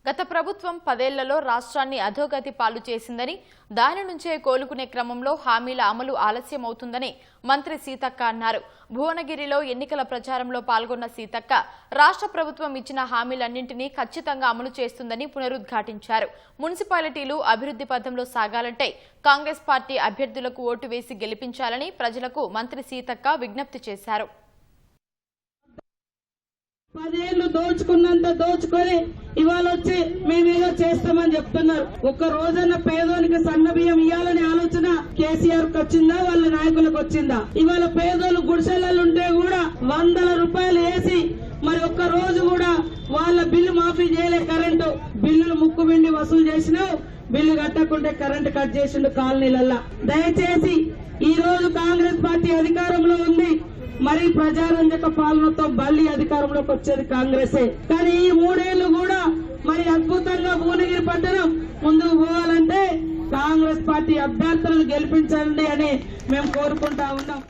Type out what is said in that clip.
గత ప్రభుత్వం 10 ఏళ్లలో రాష్ట్రాన్ని అధోగతి పాలు చేసిందని, దాని నుంచే కోలుకునే క్రమంలో హామీల అమలు ఆలస్యమవుతుందని మంత్రి సీతక్క అన్నారు. భువనగిరిలో ఎన్నికల ప్రచారంలో పాల్గొన్న సీతక్క రాష్ట్ర ప్రభుత్వం ఇచ్చిన హామీలన్నింటినీ ఖచ్చితంగా అమలు చేస్తుందని పునరుద్ఘాటించారు. మున్సిపాలిటీలు అభివృద్ధి పథంలో సాగాలంటే కాంగ్రెస్ పార్టీ అభ్యర్థులకు ఓటు వేసి గెలిపించాలని ప్రజలకు మంత్రి సీతక్క విజ్ఞప్తి చేశారు. 10 ఏళ్లు దోచుకున్నంత దోచుకొని ఇవాళ వచ్చి మేమేదో చేస్తామని చెప్తున్నారు. ఒక్క రోజన్న పేదోనికి సన్న బియ్యం ఇవ్వాలనే ఆలోచన కేసీఆర్ కు వచ్చిందా, వాళ్ళ నాయకులకు వచ్చిందా? ఇవాళ పేదోళ్ళు గుడిసెలలో ఉంటే కూడా 100 రూపాయలు వేసి మరి ఒక్క రోజు కూడా వాళ్ళ బిల్లు మాఫీ చేయలే. కరెంటు బిల్లులు ముక్కు పిండి వసూలు చేసినావు, బిల్లు కట్టకుంటే కరెంటు కట్ చేసిండు కాలనీలల్లా. దయచేసి ఈ రోజు కాంగ్రెస్ పార్టీ అధికారంలో ఉంది, మరి ప్రజారంజక పాలనతో మళ్లీ అధికారంలోకి వచ్చేది కాంగ్రెసే. కానీ ఈ 3 ఏళ్లు కూడా మరి అద్భుతంగా భువనగిరి పట్టణం ముందుకు పోవాలంటే కాంగ్రెస్ పార్టీ అభ్యర్థులను గెలిపించండి అని మేము కోరుకుంటా ఉన్నాం.